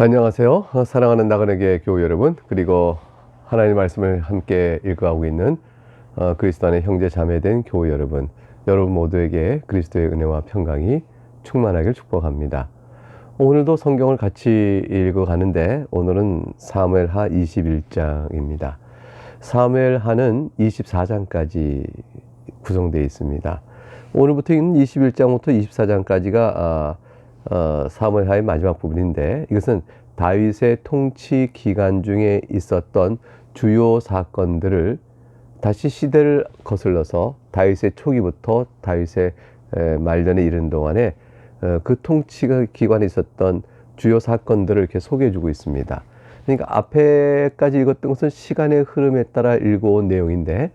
안녕하세요. 사랑하는 나그네계 교우 여러분, 그리고 하나님의 말씀을 함께 읽어가고 있는 그리스도 안의 형제 자매된 교우 여러분, 여러분 모두에게 그리스도의 은혜와 평강이 충만하길 축복합니다. 오늘도 성경을 같이 읽어가는데 오늘은 사무엘하 21장입니다. 사무엘하는 24장까지 구성되어 있습니다. 오늘부터 있는 21장부터 24장까지가 사무엘하의 마지막 부분인데, 이것은 다윗의 통치 기간 중에 있었던 주요 사건들을 다시 시대를 거슬러서 다윗의 초기부터 다윗의 말년에 이르는 동안에 그 통치 기관에 있었던 주요 사건들을 이렇게 소개해 주고 있습니다. 그러니까 앞에까지 읽었던 것은 시간의 흐름에 따라 읽어온 내용인데,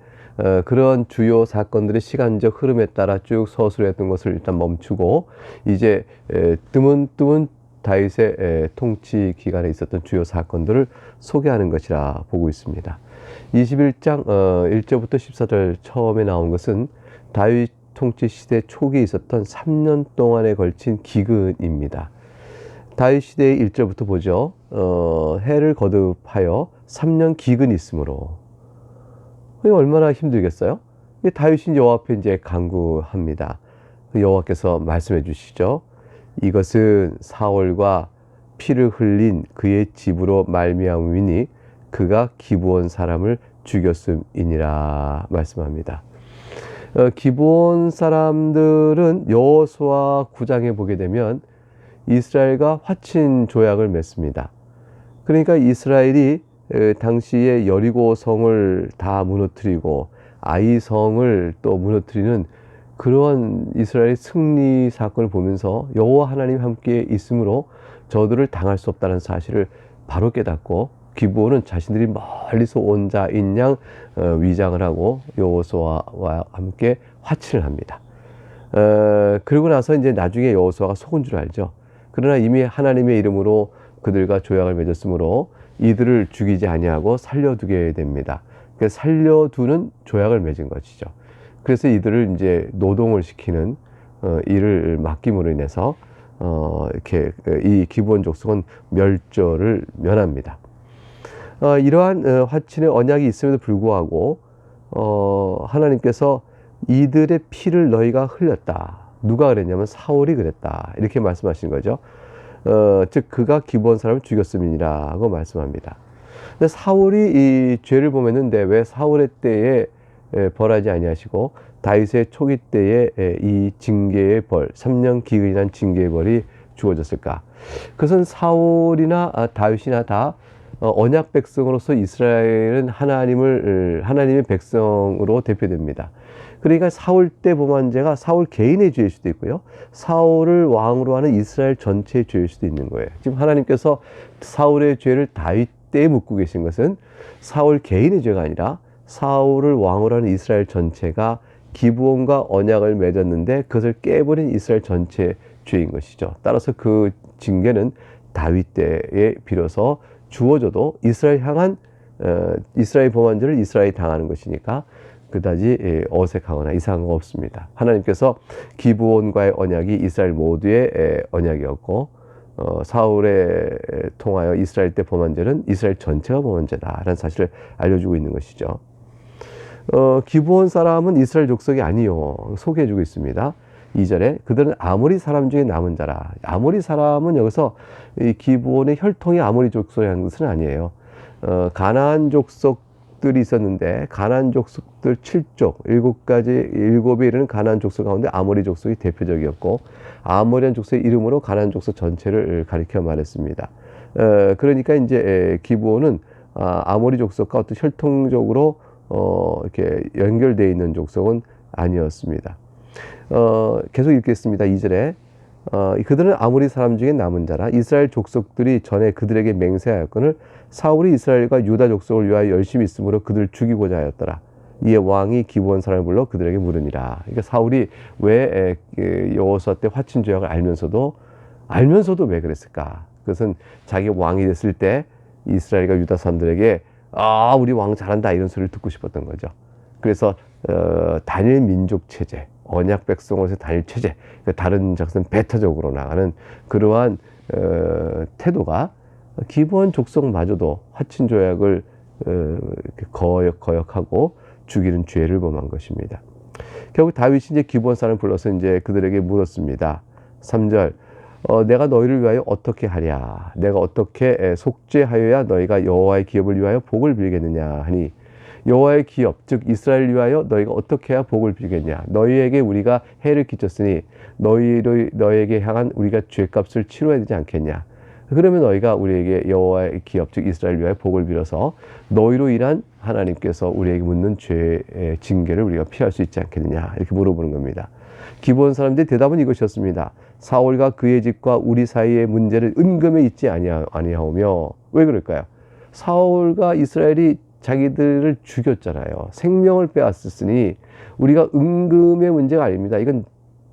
그런 주요 사건들의 시간적 흐름에 따라 쭉 서술했던 것을 일단 멈추고 이제 드문드문 다윗의 통치 기간에 있었던 주요 사건들을 소개하는 것이라 보고 있습니다. 21장 1절부터 14절 처음에 나온 것은 다윗 통치 시대 초기에 있었던 3년 동안에 걸친 기근입니다. 다윗 시대의 1절부터 보죠. 해를 거듭하여 3년 기근이 있으므로. 얼마나 힘들겠어요? 다윗이 여호와 앞에 이제 간구합니다. 여호와께서 말씀해 주시죠. 이것은 사울과 피를 흘린 그의 집으로 말미암음이니 그가 기브온 사람을 죽였음이니라 말씀합니다. 기브온 사람들은 여호수아 9장에 보게 되면 이스라엘과 화친 조약을 맺습니다. 그러니까 이스라엘이 당시에 여리고 성을 다 무너뜨리고 아이 성을 또 무너뜨리는 그러한 이스라엘의 승리 사건을 보면서 여호와 하나님 함께 있으므로 저들을 당할 수 없다는 사실을 바로 깨닫고 기브온은 자신들이 멀리서 온 자인 양 위장을 하고 여호수아와 함께 화친을 합니다. 그러고 나서 이제 나중에 여호수아가 속은 줄 알죠. 그러나 이미 하나님의 이름으로 그들과 조약을 맺었으므로 이들을 죽이지 아니하고 살려두게 됩니다. 그래서 살려두는 조약을 맺은 것이죠. 그래서 이들을 이제 노동을 시키는 일을 맡김으로 인해서 이렇게 이 기브온 족속은 멸절을 면합니다. 이러한 화친의 언약이 있음에도 불구하고 하나님께서 이들의 피를 너희가 흘렸다. 누가 그랬냐면 사울이 그랬다. 이렇게 말씀하신 거죠. 즉 그가 기브온 사람을 죽였음이니라고 말씀합니다. 근데 사울이 이 죄를 범했는데 왜 사울의 때에 벌하지 아니하시고 다윗의 초기 때에 이 징계의 벌, 3년 기근이란 징계의 벌이 주어졌을까? 그것은 사울이나 다윗이나 다 언약 백성으로서 이스라엘은 하나님의 백성으로 대표됩니다. 그러니까 사울 때 범한 죄가 사울 개인의 죄일 수도 있고요. 사울을 왕으로 하는 이스라엘 전체의 죄일 수도 있는 거예요. 지금 하나님께서 사울의 죄를 다윗 때에 묻고 계신 것은 사울 개인의 죄가 아니라 사울을 왕으로 하는 이스라엘 전체가 기브온과 언약을 맺었는데 그것을 깨버린 이스라엘 전체의 죄인 것이죠. 따라서 그 징계는 다윗 때에 비로소 주어져도 이스라엘 향한 이스라엘 범한 죄를 이스라엘이 당하는 것이니까 그다지 어색하거나 이상한 거 없습니다. 하나님께서 기브온과의 언약이 이스라엘 모두의 언약이었고 사울에 통하여 이스라엘 때 범한 죄는 이스라엘 전체가 범한 죄다라는 사실을 알려주고 있는 것이죠. 기브온 사람은 이스라엘 족속이 아니요. 소개해주고 있습니다. 2절에 그들은 아모리 사람 중에 남은 자라. 아모리 사람은 여기서 이 기브온의 혈통이 아모리 족속이라는 것은 아니에요. 가나안 족속들이 있었는데 가나안 족속들 7족, 7에 이르는 가나안 족속 가운데 아모리 족속이 대표적이었고 아모리안 족속의 이름으로 가나안 족속 전체를 가리켜 말했습니다. 그러니까 이제 기브온은 아모리 족속과 어떤 혈통적으로 이렇게 연결되어 있는 족속은 아니었습니다. 계속 읽겠습니다. 2절에 그들은 아모리 사람 중에 남은 자라. 이스라엘 족속들이 전에 그들에게 맹세하였거늘 사울이 이스라엘과 유다 족속을 위하여 열심히 있으므로 그들을 죽이고자 하였더라. 이에 왕이 기브온 사람을 불러 그들에게 물으니라. 그러니까 사울이 왜 여호수아 때 화친 조약을 알면서도 왜 그랬을까? 그것은 자기 왕이 됐을 때 이스라엘과 유다 사람들에게 우리 왕 잘한다 이런 소리를 듣고 싶었던 거죠. 그래서 단일 민족 체제, 언약 백성으로서 단일 체제, 다른 작선 배타적으로 나가는 그러한 태도가 기브온 족속마저도 화친 조약을 거역하고 죽이는 죄를 범한 것입니다. 결국 다윗이 이제 기브온 사람을 불러서 이제 그들에게 물었습니다. 3절, 내가 너희를 위하여 어떻게 하랴? 내가 어떻게 속죄하여야 너희가 여호와의 기업을 위하여 복을 빌겠느냐 하니, 여호와의 기업, 즉 이스라엘을 위하여 너희가 어떻게 해야 복을 빌겠냐? 너희에게 우리가 해를 끼쳤으니 너희에게 향한 우리가 죄값을 치러야 되지 않겠냐? 그러면 너희가 우리에게 여호와의 기업, 즉 이스라엘을 위하여 복을 빌어서 너희로 인한 하나님께서 우리에게 묻는 죄의 징계를 우리가 피할 수 있지 않겠느냐? 이렇게 물어보는 겁니다. 기브온 사람들의 대답은 이것이었습니다. 사울과 그의 집과 우리 사이의 문제를 은금에 잊지 아니하오며. 왜 그럴까요? 사울과 이스라엘이 자기들을 죽였잖아요. 생명을 빼앗았으니 우리가 은금의 문제가 아닙니다. 이건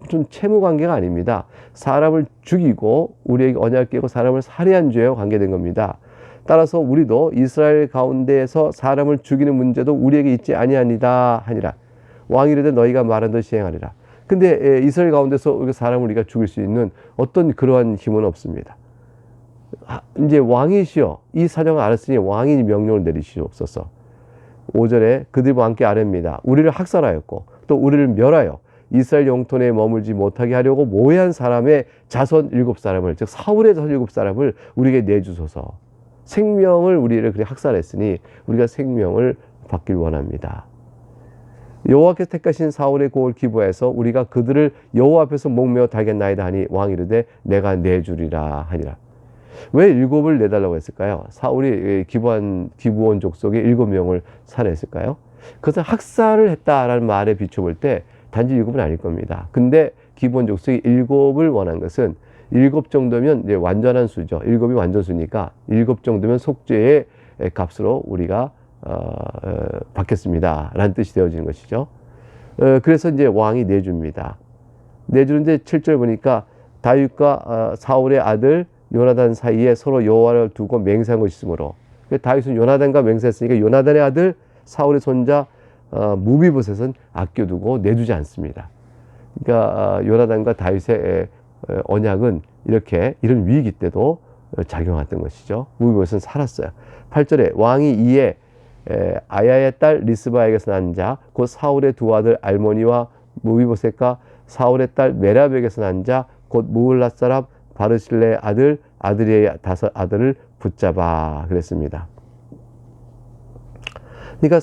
좀 채무 관계가 아닙니다. 사람을 죽이고 우리에게 언약을 깨고 사람을 살해한 죄와 관계된 겁니다. 따라서 우리도 이스라엘 가운데에서 사람을 죽이는 문제도 우리에게 있지 아니하니라 하니라. 왕이 이르되 너희가 말한 대로 시행하리라. 근데 이스라엘 가운데서 사람을 우리가 죽일 수 있는 어떤 그러한 힘은 없습니다. 이제 왕이시여 이 사정을 알았으니 왕이 명령을 내리시옵소서. 5절에 그들과 함께 아뢰입니다. 우리를 학살하였고 또 우리를 멸하여 이스라엘 영토에 머물지 못하게 하려고 모해한 사람의 자손 7사람을, 즉 사울의 자손 7사람을 우리에게 내주소서. 생명을 우리를 그렇게 학살했으니 우리가 생명을 받길 원합니다. 여호와께서 택하신 사울의 고을 기부해서 우리가 그들을 여호와 앞에서 목매어 달겠나이다 하니 왕이 이르되 내가 내주리라 하니라. 왜 7을 내달라고 했을까요? 사울이 기브온 족속의 7명을 살해했을까요? 그것을 학살을 했다라는 말에 비춰볼 때 단지 7은 아닐 겁니다. 근데 기브온 족속이 7을 원한 것은 7 정도면 이제 완전한 수죠. 7이 완전수니까 7 정도면 속죄의 값으로 우리가 받겠습니다 라는 뜻이 되어지는 것이죠. 그래서 이제 왕이 내줍니다. 내주는데 7절 보니까 다윗과 사울의 아들 요나단 사이에 서로 여호와를 두고 맹세한 것이 있으므로, 다윗은 요나단과 맹세했으니까 요나단의 아들 사울의 손자 무비보셋은 아껴두고 내주지 않습니다. 그러니까 요나단과 다윗의 언약은 이런 위기 때도 작용했던 것이죠. 무비보셋은 살았어요. 8절에 왕이 이에 아야의 딸 리스바에게서 난 자 곧 사울의 두 아들 알모니와 무비보셋과 사울의 딸 메랍에게서 난 자 곧 무울랏 사람 바르실레의 아들 아드리의 5 아들을 붙잡아 그랬습니다. 그러니까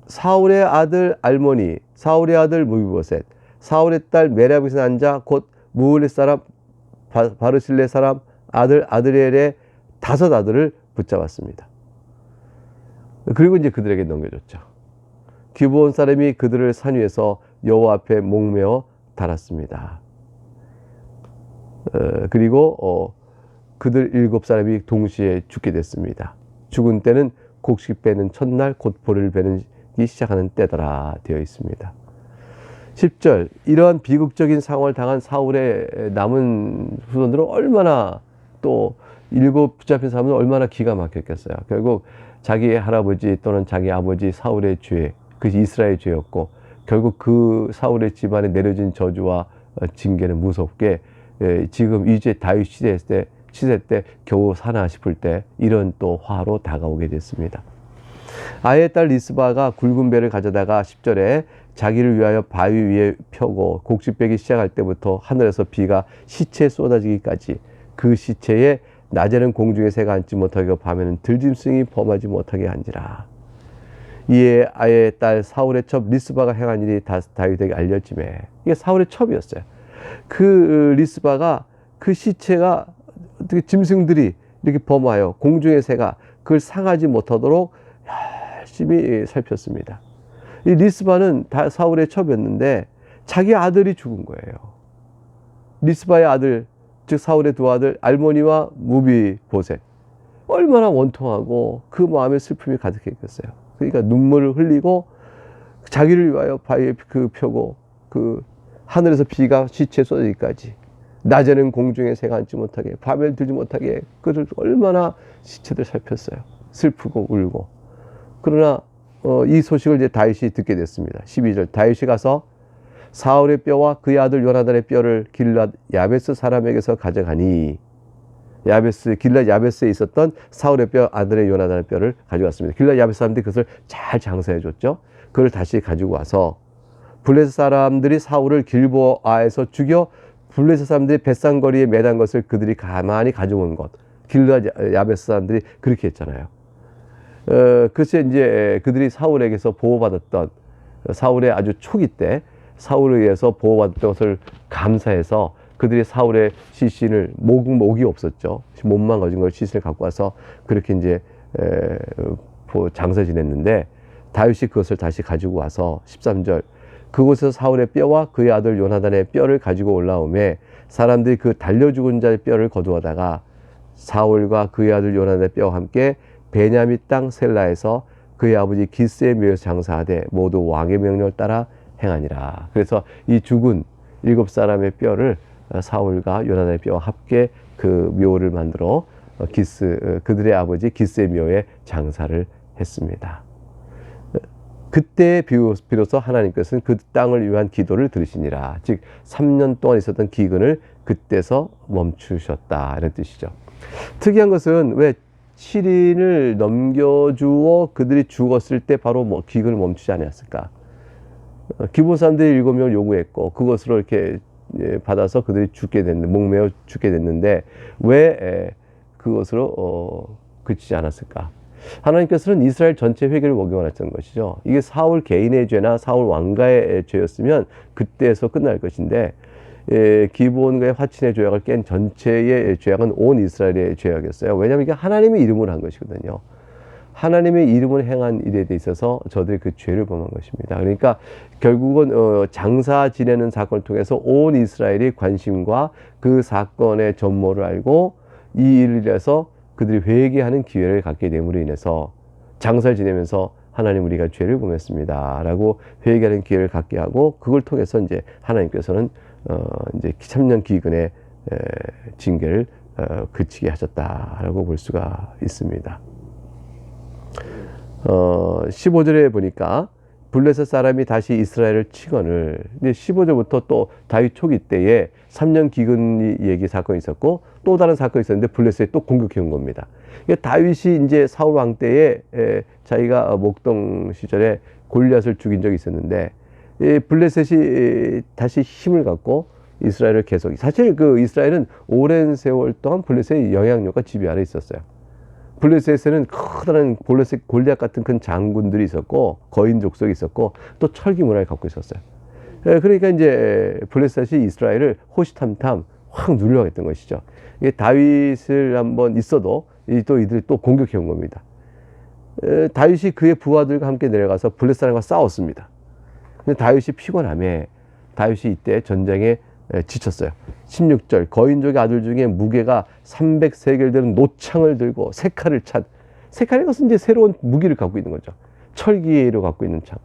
사울의 아들 알모니, 사울의 아들 무비보셋, 사울의 딸 메랍에게서 난 자 곧 무울렛 사람 바르실레 사람 아들 아드리엘의 5 아들을 붙잡았습니다. 그리고 이제 그들에게 넘겨줬죠. 기브온 사람이 그들을 산 위에서 여호와 앞에 목매어 달았습니다. 그리고 그들 7사람이 동시에 죽게 됐습니다. 죽은 때는 곡식 빼는 첫날 곧 보리를 베는 시작하는 때더라 되어 있습니다. 10절, 이러한 비극적인 상황을 당한 사울의 남은 후손들은 얼마나, 또 7 붙잡힌 사람은 얼마나 기가 막혔겠어요. 결국 자기의 할아버지 또는 자기 아버지 사울의 죄, 그것이 이스라엘의 죄였고, 결국 그 사울의 집안에 내려진 저주와 징계는 무섭게 지금 이제 다윗 시대 때 겨우 사나 싶을 때 이런 또 화로 다가오게 됐습니다. 아이의 딸 리스바가 굵은 배를 가져다가 10절에 자기를 위하여 바위 위에 펴고 곡식 빼기 시작할 때부터 하늘에서 비가 시체에 쏟아지기까지 그 시체에 낮에는 공중에 새가 앉지 못하게 하고 밤에는 들짐승이 범하지 못하게 한지라. 이에 아이의 딸 사울의 첩 리스바가 행한 일이 다윗에게 알려지매, 이게 사울의 첩이었어요. 그 리스바가 그 시체가 어떻게 짐승들이 이렇게 범하여 공중의 새가 그걸 상하지 못하도록 열심히 살폈습니다. 이 리스바는 다 사울의 첩이었는데 자기 아들이 죽은 거예요. 리스바의 아들, 즉 사울의 2 아들 알모니와 무비보셋, 얼마나 원통하고 그 마음에 슬픔이 가득했겠어요. 그러니까 눈물을 흘리고 자기를 위하여 바위에 펴고 그 하늘에서 비가 시체에 쏟아지기까지, 낮에는 공중에 새가 앉지 못하게, 밤에 들지 못하게, 그들 얼마나 시체들 살폈어요. 슬프고 울고. 그러나 이 소식을 이제 다윗이 듣게 됐습니다. 12절, 다윗이 가서 사울의 뼈와 그의 아들 요나단의 뼈를 길랏 야베스 사람에게서 가져가니, 길라 야베스에 있었던 사울의 뼈, 아들의 요나단의 뼈를 가져왔습니다. 길라 야베스 사람들이 그것을 잘 장사해 줬죠. 그걸 다시 가지고 와서 블레셋 사람들이 사울을 길보아에서 죽여 블레셋 사람들이 벳산거리에 매단 것을 그들이 가만히 가져온 것. 길라 야베스 사람들이 그렇게 했잖아요. 그것이 이제 그들이 사울에게서 보호받았던, 사울의 아주 초기 때 사울에 의해서 보호받았던 것을 감사해서 그들이 사울의 시신을, 목이 없었죠. 몸만 가진 걸 시신을 갖고 와서 그렇게 이제 장사 지냈는데, 다윗이 그것을 다시 가지고 와서 13절, 그곳에서 사울의 뼈와 그의 아들 요나단의 뼈를 가지고 올라오매 사람들이 그 달려 죽은 자의 뼈를 거두어다가 사울과 그의 아들 요나단의 뼈와 함께 베냐민 땅 셀라에서 그의 아버지 기스의 묘에서 장사하되 모두 왕의 명령을 따라 행하니라. 그래서 이 죽은 7사람의 뼈를 사울과 요나단의 뼈와 함께 그 묘를 만들어 그들의 아버지 기스의 묘에 장사를 했습니다. 그때 비로소 하나님께서는 그 땅을 위한 기도를 들으시니라. 즉 3년 동안 있었던 기근을 그때서 멈추셨다, 이런 뜻이죠. 특이한 것은 왜 7인을 넘겨주어 그들이 죽었을 때 바로 기근을 멈추지 않았을까? 기본 사람들이 7명을 요구했고 그것으로 이렇게 받아서 그들이 목매어 죽게 됐는데 왜 그것으로 그치지 않았을까? 하나님께서는 이스라엘 전체 회개를 원하셨던 것이죠. 이게 사울 개인의 죄나 사울 왕가의 죄였으면 그때에서 끝날 것인데, 기브온과의 화친의 조약을 깬 전체의 죄악은 온 이스라엘의 죄악이었어요. 왜냐하면 이게 하나님의 이름으로 한 것이거든요. 하나님의 이름을 행한 일에 대 있어서 저들이 그 죄를 범한 것입니다. 그러니까 결국은 장사 지내는 사건을 통해서 온 이스라엘이 관심과 그 사건의 전모를 알고 이 일을 위해서 그들이 회개하는 기회를 갖게 됨으로 인해서 장사를 지내면서 하나님, 우리가 죄를 범했습니다 라고 회개하는 기회를 갖게 하고, 그걸 통해서 이제 하나님께서는 이제 3년 기근의 징계를 그치게 하셨다라고 볼 수가 있습니다. 15절에 보니까 블레셋 사람이 다시 이스라엘을 치거늘. 근데 15절부터 또 다윗 초기 때에 3년 기근 얘기 사건이 있었고 또 다른 사건이 있었는데 블레셋이 또 공격해 온 겁니다. 다윗이 이제 사울 왕 때에 자기가 목동 시절에 골리앗을 죽인 적이 있었는데, 블레셋이 다시 힘을 갖고 이스라엘을 계속, 사실 그 이스라엘은 오랜 세월 동안 블레셋의 영향력과 지배 아래 있었어요. 블레셋에는 커다란 블레셋 골리앗 같은 큰 장군들이 있었고 거인 족속이 있었고 또 철기 문화를 갖고 있었어요. 그러니까 이제 블레셋이 이스라엘을 호시탐탐 확 누리려고 했던 것이죠. 이게 다윗을 한번 있어도 또 이들이 또 공격해 온 겁니다. 다윗이 그의 부하들과 함께 내려가서 블레셋 사람과 싸웠습니다. 근데 다윗이 피곤함에 다윗이 이때 전쟁에 지쳤어요. 16절, 거인족의 아들 중에 무게가 300세겔 되는 노창을 들고 세칼을 찬, 세칼이 것은 이제 새로운 무기를 갖고 있는 거죠. 철기로 갖고 있는 창.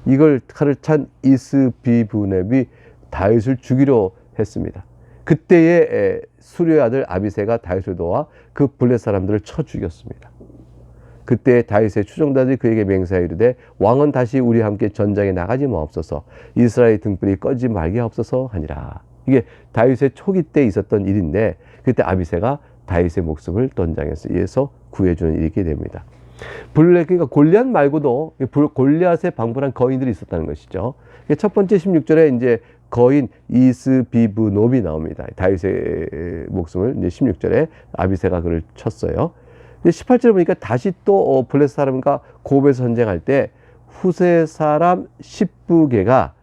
이걸 칼을 찬 이스비브넵이 다윗을 죽이려 했습니다. 그때에 수르의 아들 아비새가 다윗을 도와 그 블레셋 사람들을 쳐 죽였습니다. 그때 다윗의 추종자들이 그에게 맹세하여 이르되 왕은 다시 우리와 함께 전장에 나가지 마옵소서, 이스라엘 등불이 꺼지지 말게 하옵소서 하니라. 이게 다윗의 초기 때 있었던 일인데 그때 아비새가 다윗의 목숨을 전장에서 위해서 구해주는 일이 있게 됩니다. 그러니까 골리앗 말고도 골리앗에 방불한 거인들이 있었다는 것이죠. 첫 번째 16절에 이제 거인 이스비브놉이 나옵니다. 다윗의 목숨을 이제 16절에 아비새가 그를 쳤어요. 18절에 보니까 다시 또 블레셋 사람과 고베에서 전쟁할 때 후세 사람 십부게가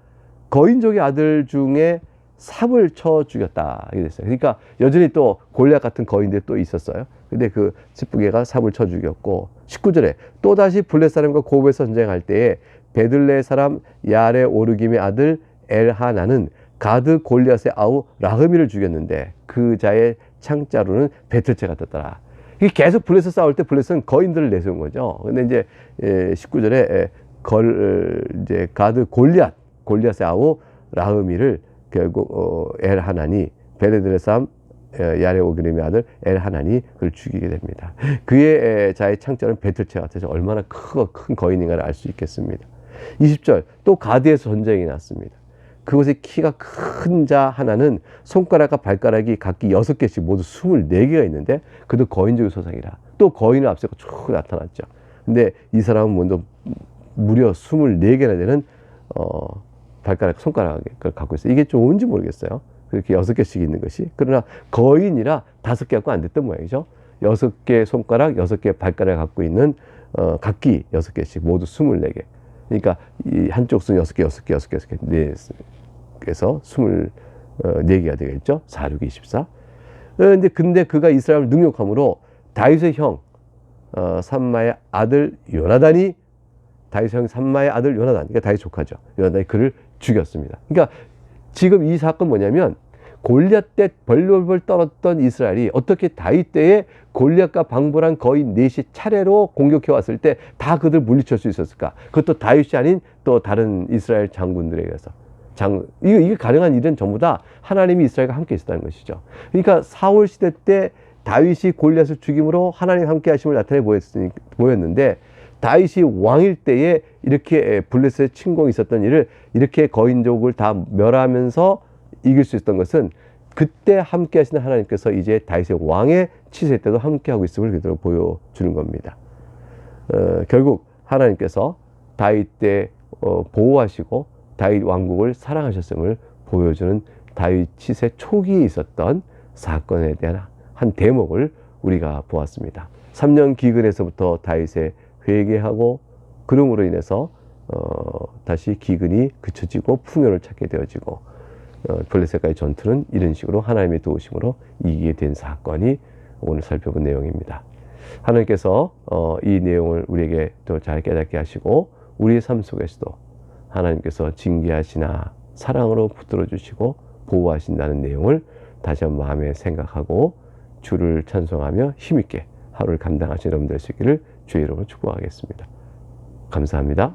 거인족의 아들 중에 삽을 쳐 죽였다, 이렇게 됐어요. 그러니까 여전히 또 골리앗 같은 거인들이 또 있었어요. 근데 그 십부게가 삽을 쳐 죽였고, 19절에 또 다시 블레셋 사람과 고베에서 전쟁할 때에 베들레 사람 야레 오르김의 아들 엘하나는 가드 골리앗의 아우 라흐미를 죽였는데 그 자의 창자루는 배틀채가 떴더라. 이게 계속 블레셋 싸울 때 블레셋은 거인들을 내세운 거죠. 근데 이제 19절에 이제 가드 골리앗의 아우 라흐미를 결국 엘하나니, 베레들의 사람 야레 오그림의 아들 엘하나니 그를 죽이게 됩니다. 그의 자의 창자는 배틀채 같아서 얼마나 큰 거인인가를 알 수 있겠습니다. 20절, 또 가드에서 전쟁이 났습니다. 그것의 키가 큰 자 하나는 손가락과 발가락이 각기 6개씩 모두 24개가 있는데 그도 거인족의 소상이라. 또 거인을 앞세고 쭉 나타났죠. 근데 이 사람은 먼저 무려 24개나 되는 발가락, 손가락을 갖고 있어요. 이게 좋은지 모르겠어요. 그렇게 6개씩 있는 것이. 그러나 거인이라 5개 갖고 안 됐던 모양이죠. 6개 손가락, 6개 발가락을 갖고 있는 각기 6개씩 모두 24개. 그러니까 이 한쪽 손 6개, 6개, 6개, 6개, 네. 그래서 24개가 되겠죠. 4, 6, 24. 근데 그가 이스라엘을 능욕함으로 다윗의 형, 삼마의 아들 요나단이, 다윗의 형 삼마의 아들 요나단, 그러니까 다윗 조카죠. 요나단이 그를 죽였습니다. 그러니까 지금 이 사건 뭐냐면 골리앗 때 벌벌벌 떨었던 이스라엘이 어떻게 다윗 때에 골리앗과 방불한 거인 넷이 차례로 공격해 왔을 때 다 그들 물리칠 수 있었을까? 그것도 다윗이 아닌 또 다른 이스라엘 장군들에 의해서. 이게 가능한 일은 전부 다 하나님이 이스라엘과 함께 있었다는 것이죠. 그러니까 사울 시대 때 다윗이 골리앗을 죽임으로 하나님 함께 하심을 나타내 보였는데 다윗이 왕일 때에 이렇게 블레셋의 침공이 있었던 일을 이렇게 거인족을 다 멸하면서 이길 수 있었던 것은 그때 함께 하시는 하나님께서 이제 다윗의 왕의 치세 때도 함께 하고 있음을 그대로 보여주는 겁니다. 결국 하나님께서 다윗 때 보호하시고 다윗 왕국을 사랑하셨음을 보여주는 다윗 치세 초기에 있었던 사건에 대한 한 대목을 우리가 보았습니다. 3년 기근에서부터 다윗의 회개하고 그럼으로 인해서 다시 기근이 그쳐지고 풍요를 찾게 되어지고 블레셋과의 전투는 이런 식으로 하나님의 도우심으로 이기게 된 사건이 오늘 살펴본 내용입니다. 하나님께서 이 내용을 우리에게 또 잘 깨닫게 하시고 우리의 삶 속에서도 하나님께서 징계하시나 사랑으로 붙들어 주시고 보호하신다는 내용을 다시 한번 마음에 생각하고 주를 찬송하며 힘있게 하루를 감당하시는 여러분 될 수 있기를 주의 이름으로 축복하겠습니다. 감사합니다.